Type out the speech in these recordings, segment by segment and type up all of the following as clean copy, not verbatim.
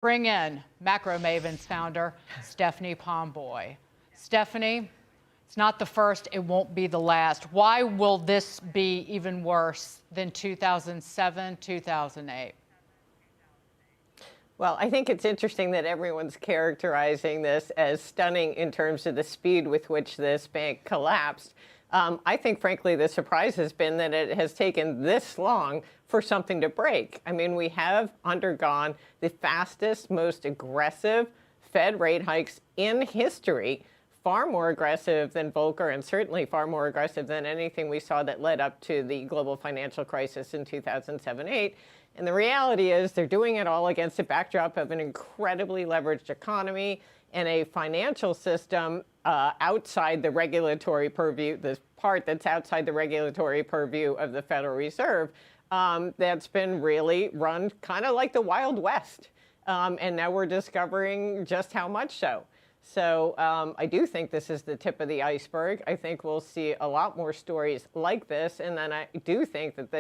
Bring in Macro Mavens founder, Stephanie Pomboy. Stephanie, it's not the first, it won't be the last. Why will this be even worse than 2007, 2008? Well, I think it's interesting that everyone's characterizing this as stunning in terms of the speed with which this bank collapsed. I think, frankly, the surprise has been that it has taken this long for something to break. I mean, we have undergone the fastest, most aggressive Fed rate hikes in history, far more aggressive than Volcker and certainly far more aggressive than anything we saw that led up to the global financial crisis in 2007-8. And the reality is they're doing it all against a backdrop of an incredibly leveraged economy and a financial system outside the regulatory purview, the part that's outside the regulatory purview of the Federal Reserve, that's been really run kind of like the Wild West. And now we're discovering just how much so. So I do think this is the tip of the iceberg. I think we'll see a lot more stories like this. And then I do think that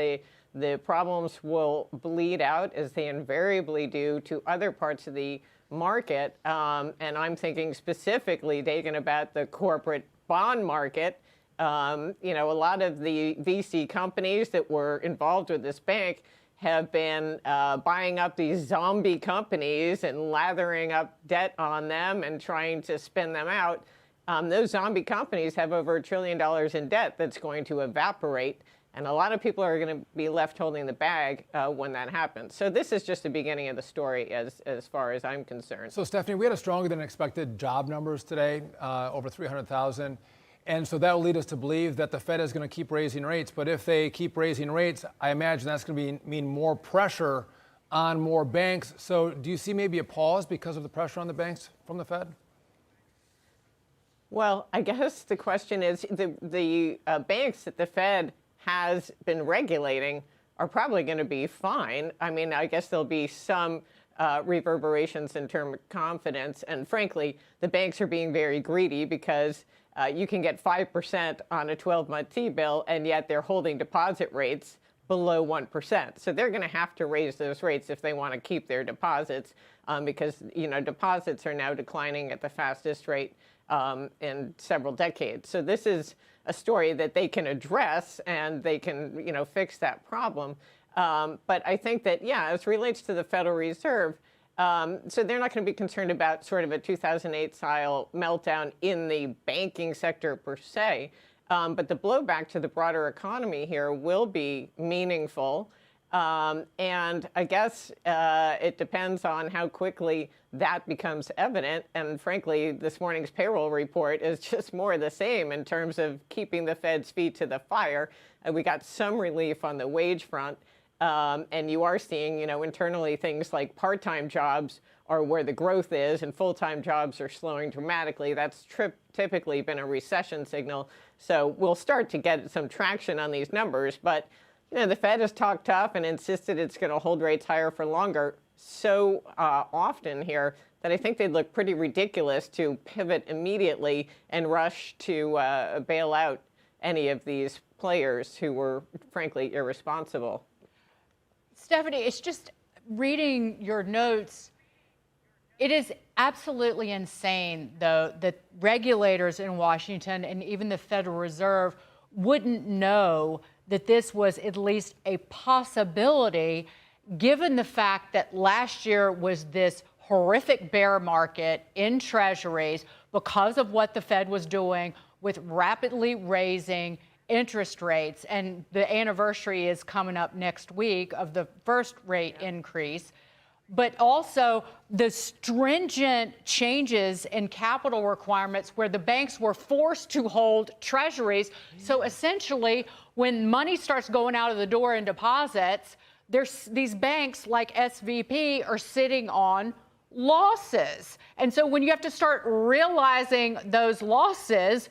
the problems will bleed out, as they invariably do, to other parts of the market. And I'm thinking specifically, Dagan, about the corporate bond market. You know, a lot of the VC companies that were involved with this bank have been buying up these zombie companies and lathering up debt on them and trying to spin them out. Those zombie companies have over $1 trillion in debt that's going to evaporate. And a lot of people are going to be left holding the bag when that happens. So this is just the beginning of the story as far as I'm concerned. So, Stephanie, we had a stronger than expected job numbers today, over 300,000. And so that will lead us to believe that the Fed is going to keep raising rates. But if they keep raising rates, I imagine that's going to mean more pressure on more banks. So do you see maybe a pause because of the pressure on the banks from the Fed? Well, I guess the question is the banks that the Fed has been regulating are probably going to be fine. I mean, I guess there'll be some reverberations in terms of confidence. And frankly, the banks are being very greedy because you can get 5% on a 12-month T-bill, and yet they're holding deposit rates below 1%. So they're going to have to raise those rates if they want to keep their deposits, because, you know, deposits are now declining at the fastest rate in several decades. So this is a story that they can address, and they can, you know, fix that problem. But I think that, yeah, as it relates to the Federal Reserve, so they're not going to be concerned about sort of a 2008-style meltdown in the banking sector per se, but the blowback to the broader economy here will be meaningful. And I guess it depends on how quickly that becomes evident. And frankly, this morning's payroll report is just more of the same in terms of keeping the Fed's feet to the fire. We got some relief on the wage front. And you are seeing, you know, internally things like part-time jobs are where the growth is, and full-time jobs are slowing dramatically. That's typically been a recession signal. So we'll start to get some traction on these numbers. But, you know, the Fed has talked tough and insisted it's going to hold rates higher for longer so often here that I think they'd look pretty ridiculous to pivot immediately and rush to bail out any of these players who were, frankly, irresponsible. Stephanie, it's just reading your notes. It is absolutely insane, though, that regulators in Washington and even the Federal Reserve wouldn't know that this was at least a possibility, given the fact that last year was this horrific bear market in treasuries because of what the Fed was doing with rapidly raising interest rates. And the anniversary is coming up next week of the first rate increase. But also the stringent changes in capital requirements where the banks were forced to hold treasuries. So essentially, when money starts going out of the door in deposits, these banks like SVP are sitting on losses. And so when you have to start realizing those losses,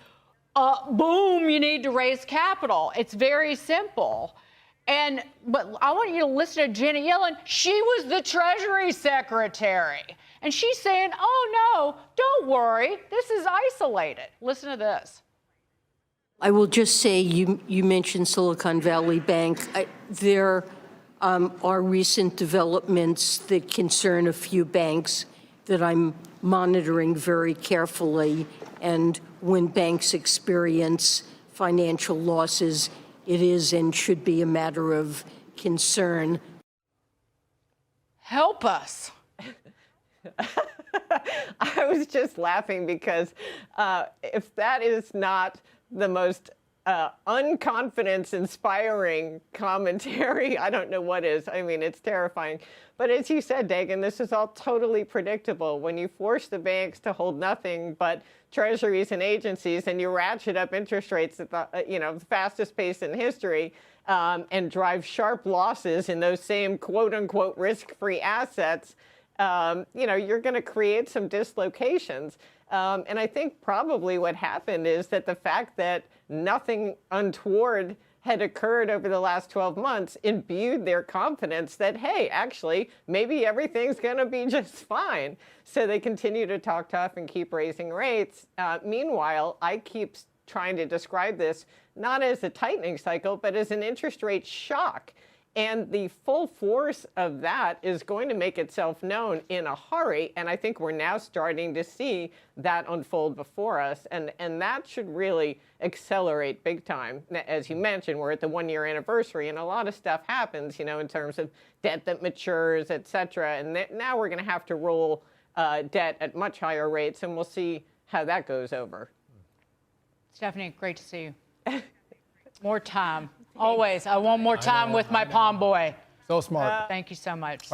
boom, you need to raise capital. It's very simple. But I want you to listen to Janet Yellen. She was the Treasury Secretary. And she's saying, oh, no, don't worry. This is isolated. Listen to this. I will just say you mentioned Silicon Valley Bank. Their are recent developments that concern a few banks that I'm monitoring very carefully. And when banks experience financial losses, it is and should be a matter of concern. Help us. I was just laughing because if that is not the most unconfidence-inspiring commentary, I don't know what is. I mean, it's terrifying. But as you said, Dagan, this is all totally predictable. When you force the banks to hold nothing but treasuries and agencies, and you ratchet up interest rates at the the fastest pace in history, and drive sharp losses in those same quote-unquote risk-free assets, you're going to create some dislocations. And I think probably what happened is that the fact that nothing untoward had occurred over the last 12 months imbued their confidence that, hey, actually, maybe everything's going to be just fine. So they continue to talk tough and keep raising rates. Meanwhile, I keep trying to describe this not as a tightening cycle, but as an interest rate shock. And the full force of that is going to make itself known in a hurry. And I think we're now starting to see that unfold before us. And that should really accelerate big time. As you mentioned, we're at the 1-year anniversary, and a lot of stuff happens, in terms of debt that matures, et cetera. And now we're going to have to roll debt at much higher rates, and we'll see how that goes over. Stephanie, great to see you. More time. Always. I want more time with my Pomboy. So smart. Thank you so much.